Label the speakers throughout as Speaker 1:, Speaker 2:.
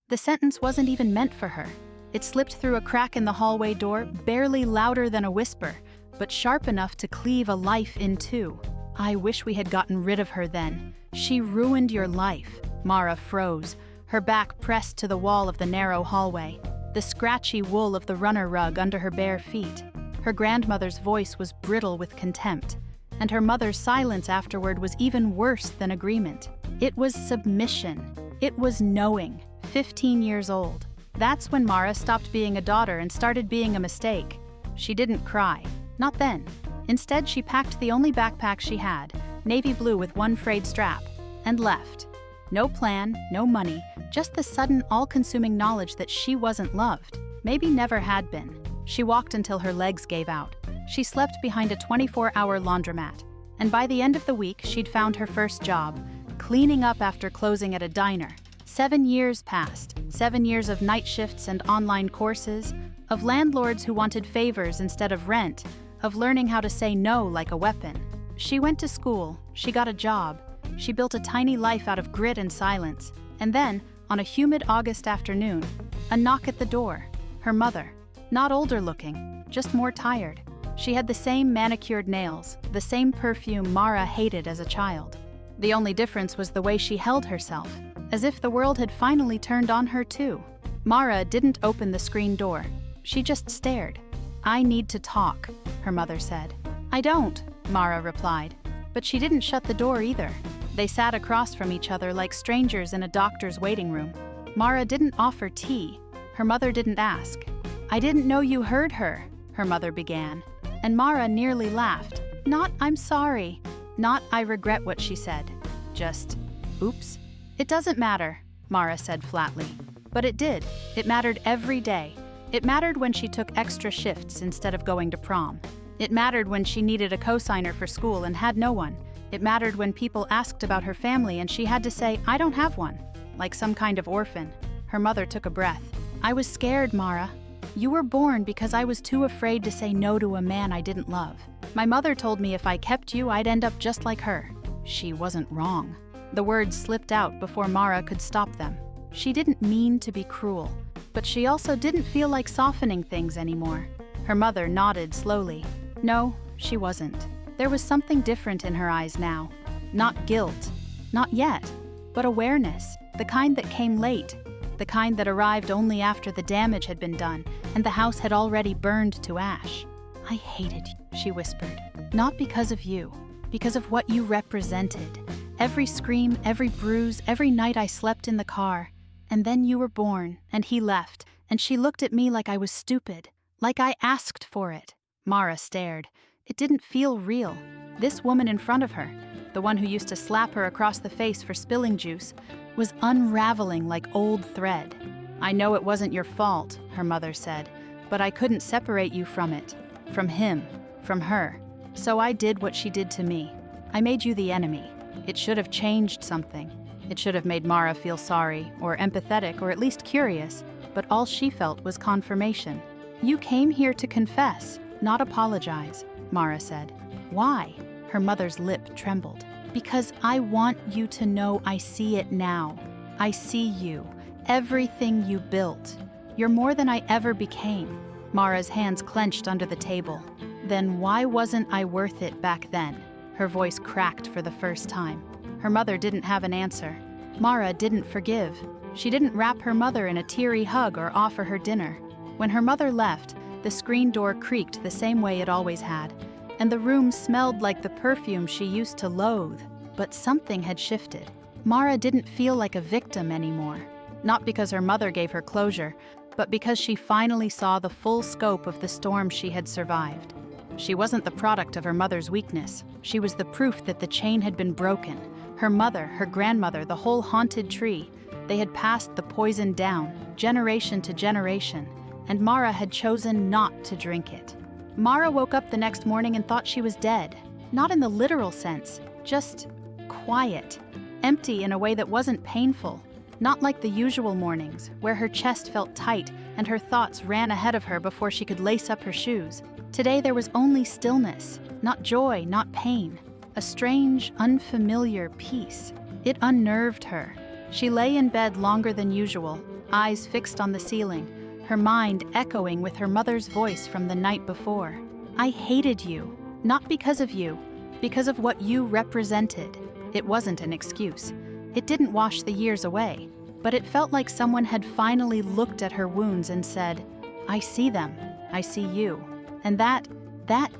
Speaker 1: The sentence wasn't even meant for her. It slipped through a crack in the hallway door, barely louder than a whisper, but sharp enough to cleave a life in two. I wish we had gotten rid of her then. She ruined your life. Mara froze, her back pressed to the wall of the narrow hallway, the scratchy wool of the runner rug under her bare feet. Her grandmother's voice was brittle with contempt, and her mother's silence afterward was even worse than agreement. It was submission. It was knowing. 15 years old. That's when Mara stopped being a daughter and started being a mistake. She didn't cry. Not then. Instead, she packed the only backpack she had, navy blue with one frayed strap, and left. No plan, no money, just the sudden all-consuming knowledge that she wasn't loved. Maybe never had been. She walked until her legs gave out. She slept behind a 24-hour laundromat. And by the end of the week, she'd found her first job, cleaning up after closing at a diner. 7 years passed. 7 years of night shifts and online courses, of landlords who wanted favors instead of rent, of learning how to say no like a weapon. She went to school, she got a job, she built a tiny life out of grit and silence. And then, on a humid August afternoon, a knock at the door. Her mother. Not older looking, just more tired. She had the same manicured nails, the same perfume Mara hated as a child. The only difference was the way she held herself, as if the world had finally turned on her too. Mara didn't open the screen door. She just stared. "I need to talk," her mother said. "I don't," Mara replied. But she didn't shut the door either. They sat across from each other like strangers in a doctor's waiting room. Mara didn't offer tea. Her mother didn't ask. "I didn't know you heard her," her mother began. And Mara nearly laughed. Not "I'm sorry," not "I regret what she said." Just, "Oops." "It doesn't matter," Mara said flatly. But it did. It mattered every day. It mattered when she took extra shifts instead of going to prom. It mattered when she needed a cosigner for school and had no one. It mattered when people asked about her family and she had to say, "I don't have one," like some kind of orphan. Her mother took a breath. "I was scared, Mara. You were born because I was too afraid to say no to a man I didn't love. My mother told me if I kept you, I'd end up just like her." She wasn't wrong. The words slipped out before Mara could stop them. She didn't mean to be cruel, but she also didn't feel like softening things anymore. Her mother nodded slowly. No, she wasn't. There was something different in her eyes now. Not guilt. Not yet. But awareness. The kind that came late. The kind that arrived only after the damage had been done and the house had already burned to ash. "I hated you," she whispered. "Not because of you. Because of what you represented. Every scream, every bruise, every night I slept in the car. And then you were born, and he left, and she looked at me like I was stupid. Like I asked for it." Mara stared. It didn't feel real. This woman in front of her, the one who used to slap her across the face for spilling juice, was unraveling like old thread. "I know it wasn't your fault," her mother said, "but I couldn't separate you from it. From him. From her. So I did what she did to me. I made you the enemy. It should have changed something. It should have made Mara feel sorry, or empathetic, or at least curious, but all she felt was confirmation. "You came here to confess, not apologize," Mara said. "Why?" Her mother's lip trembled. "Because I want you to know I see it now. I see you. Everything you built. You're more than I ever became." Mara's hands clenched under the table. "Then why wasn't I worth it back then?" Her voice cracked for the first time. Her mother didn't have an answer. Mara didn't forgive. She didn't wrap her mother in a teary hug or offer her dinner. When her mother left, the screen door creaked the same way it always had, and the room smelled like the perfume she used to loathe. But something had shifted. Mara didn't feel like a victim anymore. Not because her mother gave her closure, but because she finally saw the full scope of the storm she had survived. She wasn't the product of her mother's weakness. She was the proof that the chain had been broken. Her mother, her grandmother, the whole haunted tree. They had passed the poison down, generation to generation, and Mara had chosen not to drink it. Mara woke up the next morning and thought she was dead. Not in the literal sense, just quiet. Empty in a way that wasn't painful. Not like the usual mornings, where her chest felt tight and her thoughts ran ahead of her before she could lace up her shoes. Today there was only stillness, not joy, not pain. A strange, unfamiliar peace. It unnerved her. She lay in bed longer than usual, eyes fixed on the ceiling, her mind echoing with her mother's voice from the night before. "I hated you, not because of you, because of what you represented." It wasn't an excuse. It didn't wash the years away, but it felt like someone had finally looked at her wounds and said, "I see them, I see you." And that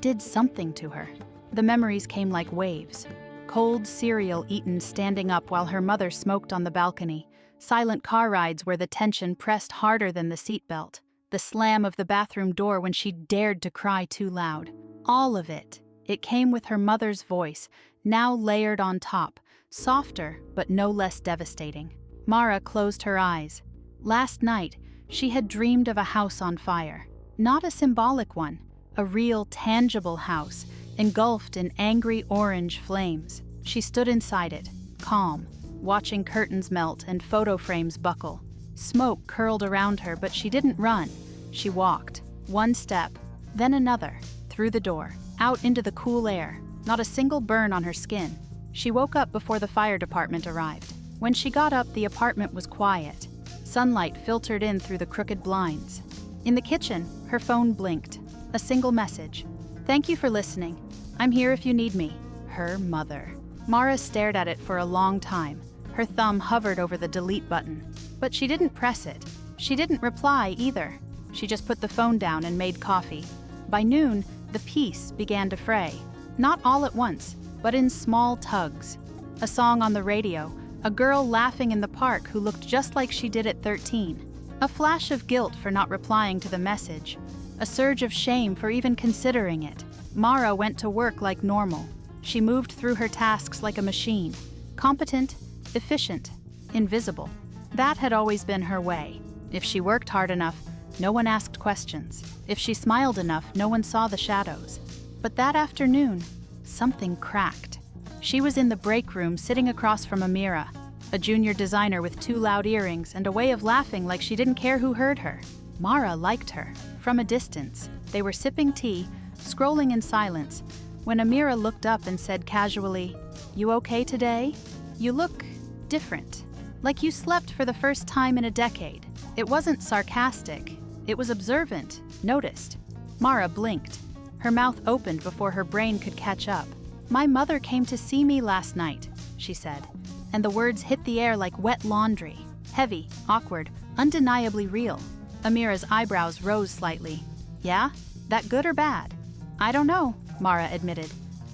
Speaker 1: did something to her. The memories came like waves. Cold cereal eaten standing up while her mother smoked on the balcony, silent car rides where the tension pressed harder than the seatbelt, the slam of the bathroom door when she dared to cry too loud. All of it. It came with her mother's voice, now layered on top, softer but no less devastating. Mara closed her eyes. Last night, she had dreamed of a house on fire. Not a symbolic one, a real, tangible house, engulfed in angry orange flames. She stood inside it, calm, watching curtains melt and photo frames buckle. Smoke curled around her, but she didn't run. She walked, one step, then another, through the door, out into the cool air, not a single burn on her skin. She woke up before the fire department arrived. When she got up, the apartment was quiet. Sunlight filtered in through the crooked blinds. In the kitchen, her phone blinked. A single message. "Thank you for listening. I'm here if you need me." Her mother. Mara stared at it for a long time. Her thumb hovered over the delete button. But she didn't press it. She didn't reply either. She just put the phone down and made coffee. By noon, the peace began to fray. Not all at once, but in small tugs. A song on the radio, a girl laughing in the park who looked just like she did at 13. A flash of guilt for not replying to the message. A surge of shame for even considering it. Mara went to work like normal. She moved through her tasks like a machine. Competent, efficient, invisible. That had always been her way. If she worked hard enough, no one asked questions. If she smiled enough, no one saw the shadows. But that afternoon, something cracked. She was in the break room sitting across from Amira, a junior designer with 2 loud earrings and a way of laughing like she didn't care who heard her. Mara liked her, from a distance. They were sipping tea, scrolling in silence, when Amira looked up and said casually, "You okay today? You look different. Like you slept for the first time in a decade." It wasn't sarcastic. It was observant, noticed. Mara blinked. Her mouth opened before her brain could catch up. "My mother came to see me last night," she said, and the words hit the air like wet laundry. Heavy, awkward, undeniably real. Amira's eyebrows rose slightly. "Yeah? That good or bad?" "I don't know," Mara admitted.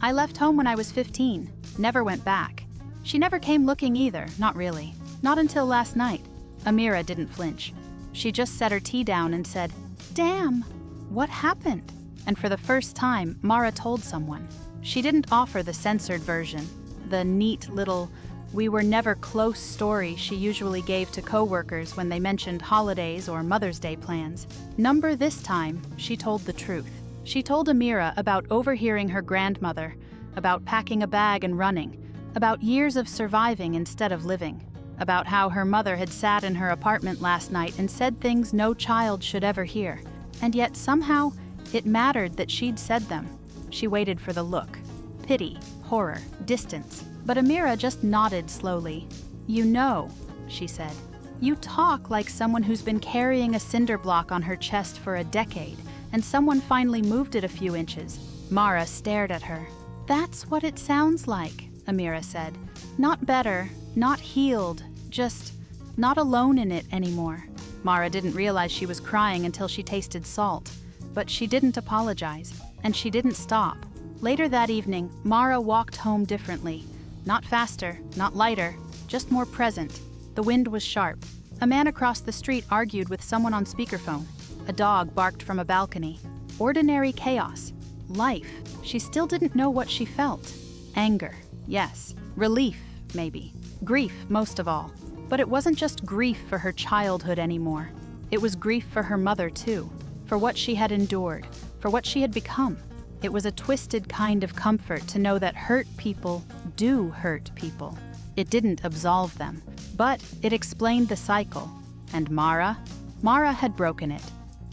Speaker 1: "I left home when I was 15, never went back. She never came looking either, not really. Not until last night." Amira didn't flinch. She just set her tea down and said, "Damn, what happened?" And for the first time, Mara told someone. She didn't offer the censored version, the neat little, "we were never close" story she usually gave to coworkers when they mentioned holidays or Mother's Day plans. Number this time, she told the truth. She told Amira about overhearing her grandmother, about packing a bag and running, about years of surviving instead of living, about how her mother had sat in her apartment last night and said things no child should ever hear. And yet somehow, it mattered that she'd said them. She waited for the look. Pity, horror, distance. But Amira just nodded slowly. "You know," she said. "You talk like someone who's been carrying a cinder block on her chest for a decade, and someone finally moved it a few inches." Mara stared at her. "That's what it sounds like," Amira said. "Not better, not healed, just not alone in it anymore." Mara didn't realize she was crying until she tasted salt. But she didn't apologize, and she didn't stop. Later that evening, Mara walked home differently. Not faster, not lighter, just more present. The wind was sharp. A man across the street argued with someone on speakerphone. A dog barked from a balcony. Ordinary chaos. Life. She still didn't know what she felt. Anger, yes. Relief, maybe. Grief, most of all. But it wasn't just grief for her childhood anymore. It was grief for her mother, too. For what she had endured, for what she had become. It was a twisted kind of comfort to know that hurt people do hurt people. It didn't absolve them, but it explained the cycle. And Mara had broken it.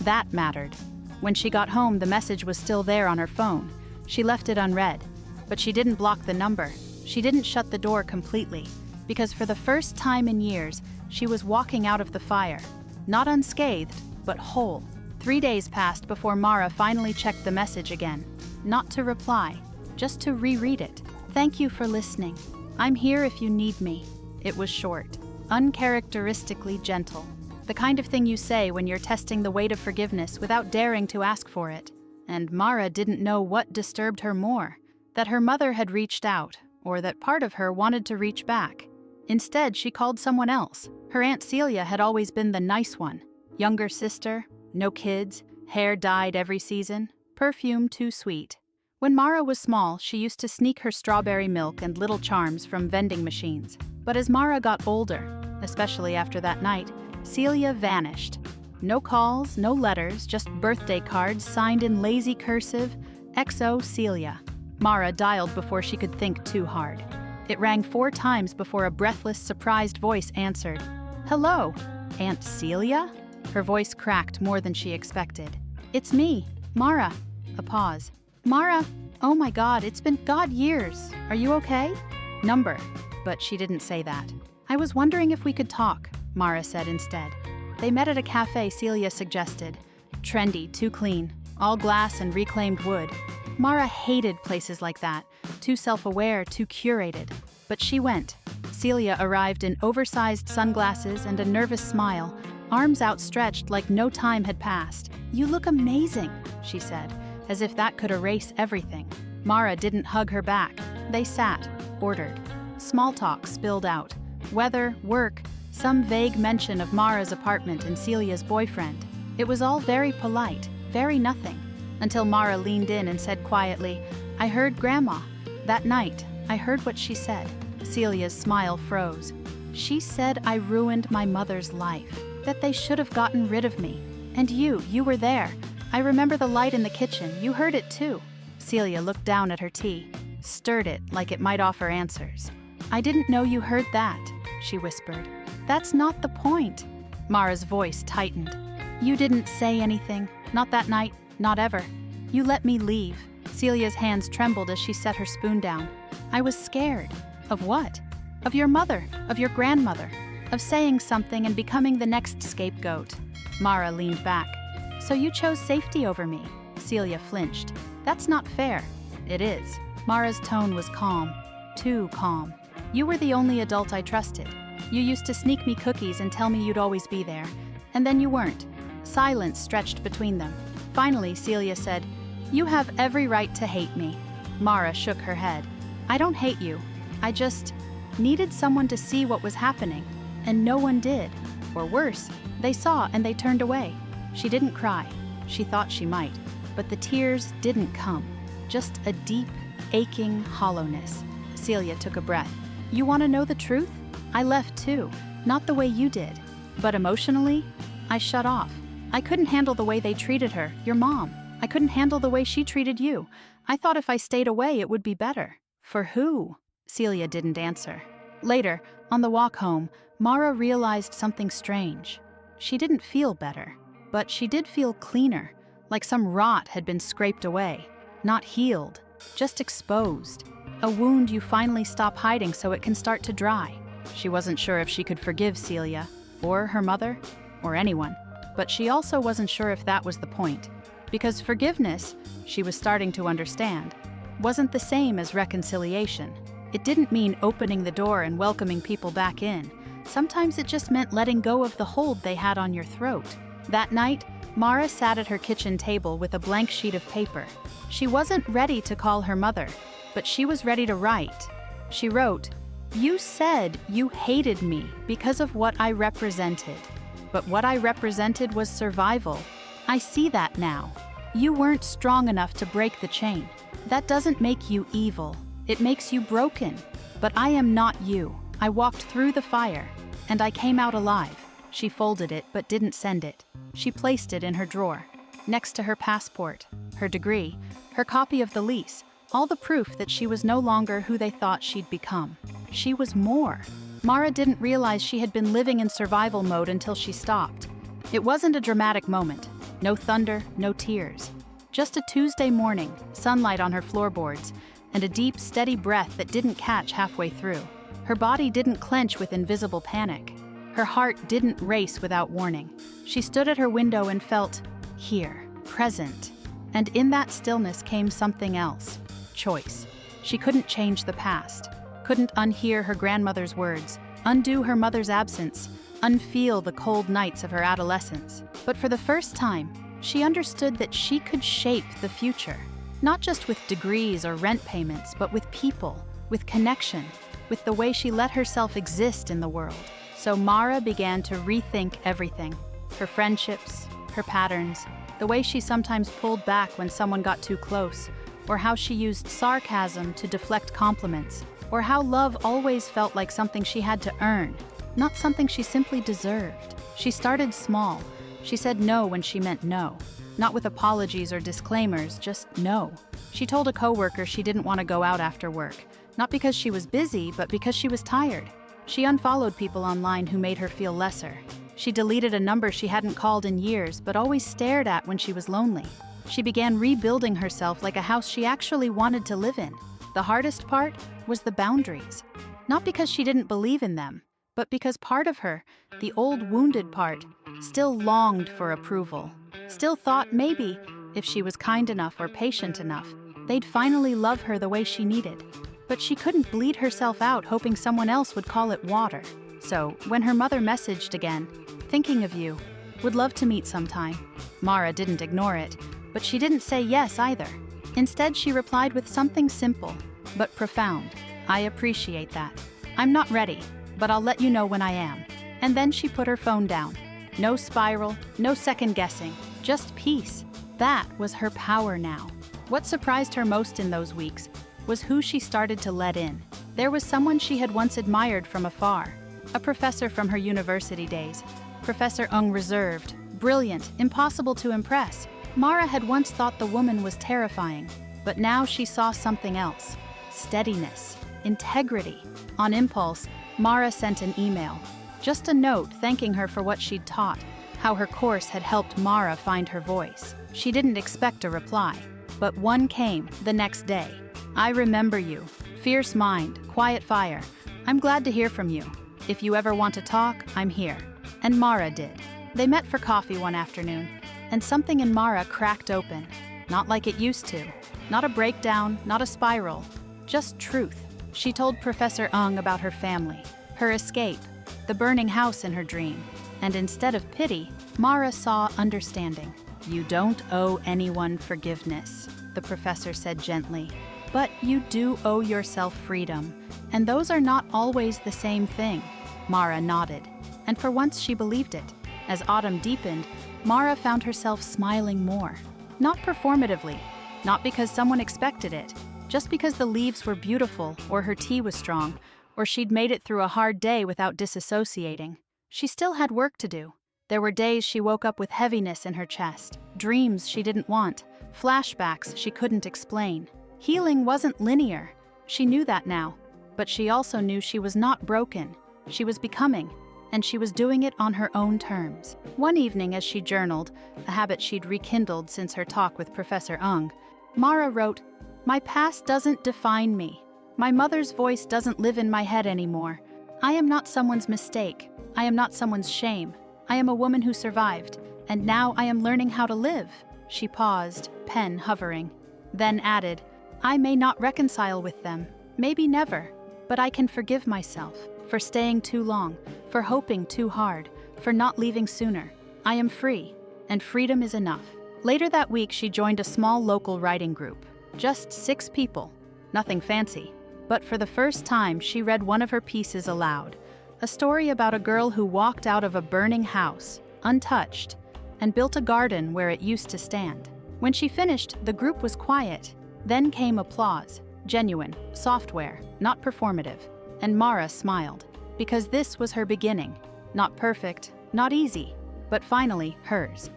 Speaker 1: That mattered. When she got home, the message was still there on her phone. She left it unread. But she didn't block the number. She didn't shut the door completely. Because for the first time in years, She was walking out of the fire, not unscathed, but whole. 3 days passed before Mara finally checked the message again. Not to reply, just to reread it. "Thank you for listening. I'm here if you need me." It was short, uncharacteristically gentle. The kind of thing you say when you're testing the weight of forgiveness without daring to ask for it. And Mara didn't know what disturbed her more, that her mother had reached out, or that part of her wanted to reach back. Instead, she called someone else. Her Aunt Celia had always been the nice one. Younger sister, no kids, hair dyed every season, perfume too sweet. When Mara was small, she used to sneak her strawberry milk and little charms from vending machines. But as Mara got older, especially after that night, Celia vanished. No calls, no letters, just birthday cards signed in lazy cursive, XO Celia. Mara dialed before she could think too hard. It rang 4 times before a breathless, surprised voice answered. "Hello, Aunt Celia?" Her voice cracked more than she expected. "It's me, Mara." A pause. "Mara, oh my God, it's been years. Are you okay?" "Number," but she didn't say that. "I was wondering if we could talk," Mara said instead. They met at a cafe Celia suggested. Trendy, too clean, all glass and reclaimed wood. Mara hated places like that, too self-aware, too curated. But she went. Celia arrived in oversized sunglasses and a nervous smile, arms outstretched like no time had passed. "You look amazing," she said, as if that could erase everything. Mara didn't hug her back. They sat, ordered. Small talk spilled out. Weather, work, some vague mention of Mara's apartment and Celia's boyfriend. It was all very polite, very nothing, until Mara leaned in and said quietly, "I heard Grandma. That night, I heard what she said." Celia's smile froze. "She said I ruined my mother's life, that they should have gotten rid of me. And you were there. I remember the light in the kitchen. You heard it too." Celia looked down at her tea, stirred it like it might offer answers. "I didn't know you heard that," she whispered. "That's not the point." Mara's voice tightened. "You didn't say anything. Not that night. Not ever. You let me leave." Celia's hands trembled as she set her spoon down. "I was scared." "Of what?" "Of your mother. Of your grandmother. Of saying something and becoming the next scapegoat." Mara leaned back. "So you chose safety over me?" Celia flinched. "That's not fair." "It is." Mara's tone was calm. Too calm. "You were the only adult I trusted. You used to sneak me cookies and tell me you'd always be there. And then you weren't." Silence stretched between them. Finally, Celia said, "You have every right to hate me." Mara shook her head. "I don't hate you. I just needed someone to see what was happening. And no one did. Or worse, they saw and they turned away." She didn't cry. She thought she might. But the tears didn't come. Just a deep, aching hollowness. Celia took a breath. "You want to know the truth? I left too. Not the way you did. But emotionally, I shut off. I couldn't handle the way they treated her, your mom. I couldn't handle the way she treated you. I thought if I stayed away, it would be better." "For who?" Celia didn't answer. Later, on the walk home, Mara realized something strange. She didn't feel better, but she did feel cleaner, like some rot had been scraped away. Not healed, just exposed. A wound you finally stop hiding so it can start to dry. She wasn't sure if she could forgive Celia, or her mother, or anyone. But she also wasn't sure if that was the point. Because forgiveness, she was starting to understand, wasn't the same as reconciliation. It didn't mean opening the door and welcoming people back in. Sometimes it just meant letting go of the hold they had on your throat. That night, Mara sat at her kitchen table with a blank sheet of paper. She wasn't ready to call her mother, but she was ready to write. She wrote, "You said you hated me because of what I represented. But what I represented was survival. I see that now. You weren't strong enough to break the chain. That doesn't make you evil. It makes you broken. But I am not you. I walked through the fire, and I came out alive." She folded it but didn't send it. She placed it in her drawer, next to her passport, her degree, her copy of the lease, all the proof that she was no longer who they thought she'd become. She was more. Mara didn't realize she had been living in survival mode until she stopped. It wasn't a dramatic moment. No thunder, no tears. Just a Tuesday morning, sunlight on her floorboards, and a deep, steady breath that didn't catch halfway through. Her body didn't clench with invisible panic. Her heart didn't race without warning. She stood at her window and felt here, present. And in that stillness came something else. Choice. She couldn't change the past, couldn't unhear her grandmother's words, undo her mother's absence, unfeel the cold nights of her adolescence. But for the first time, she understood that she could shape the future. Not just with degrees or rent payments, but with people, with connection, with the way she let herself exist in the world. So Mara began to rethink everything. Her friendships, her patterns, the way she sometimes pulled back when someone got too close, or how she used sarcasm to deflect compliments, or how love always felt like something she had to earn, not something she simply deserved. She started small. She said no when she meant no. Not with apologies or disclaimers, just no. She told a coworker she didn't want to go out after work, not because she was busy, but because she was tired. She unfollowed people online who made her feel lesser. She deleted a number she hadn't called in years, but always stared at when she was lonely. She began rebuilding herself like a house she actually wanted to live in. The hardest part was the boundaries. Not because she didn't believe in them, but because part of her, the old wounded part, still longed for approval. Still thought maybe, if she was kind enough or patient enough, they'd finally love her the way she needed. But she couldn't bleed herself out hoping someone else would call it water. So, when her mother messaged again, thinking of you, would love to meet sometime, Mara didn't ignore it, but she didn't say yes either. Instead, she replied with something simple, but profound. I appreciate that. I'm not ready, but I'll let you know when I am. And then she put her phone down. No spiral, no second guessing, just peace. That was her power now. What surprised her most in those weeks was who she started to let in. There was someone she had once admired from afar, a professor from her university days. Professor Ung, reserved, brilliant, impossible to impress. Mara had once thought the woman was terrifying, but now she saw something else. Steadiness, integrity. On impulse, Mara sent an email. Just a note thanking her for what she'd taught, how her course had helped Mara find her voice. She didn't expect a reply, but one came the next day. I remember you. Fierce mind, quiet fire. I'm glad to hear from you. If you ever want to talk, I'm here. And Mara did. They met for coffee one afternoon, and something in Mara cracked open. Not like it used to. Not a breakdown, not a spiral. Just truth. She told Professor Ung about her family, her escape, the burning house in her dream. And instead of pity, Mara saw understanding. You don't owe anyone forgiveness, the professor said gently. But you do owe yourself freedom, and those are not always the same thing. Mara nodded, and for once she believed it. As autumn deepened, Mara found herself smiling more. Not performatively, not because someone expected it, just because the leaves were beautiful, or her tea was strong, or she'd made it through a hard day without disassociating. She still had work to do. There were days she woke up with heaviness in her chest, dreams she didn't want, flashbacks she couldn't explain. Healing wasn't linear. She knew that now, but she also knew she was not broken. She was becoming, and she was doing it on her own terms. One evening as she journaled, a habit she'd rekindled since her talk with Professor Ung, Mara wrote, "My past doesn't define me. My mother's voice doesn't live in my head anymore. I am not someone's mistake. I am not someone's shame. I am a woman who survived, and now I am learning how to live." She paused, pen hovering, then added, "I may not reconcile with them, maybe never, but I can forgive myself for staying too long, for hoping too hard, for not leaving sooner. I am free, and freedom is enough." Later that week, she joined a small local writing group. Just 6 people, nothing fancy. But for the first time, she read one of her pieces aloud, a story about a girl who walked out of a burning house, untouched, and built a garden where it used to stand. When she finished, the group was quiet. Then came applause, genuine, software, not performative. And Mara smiled, because this was her beginning. Not perfect, not easy, but finally hers.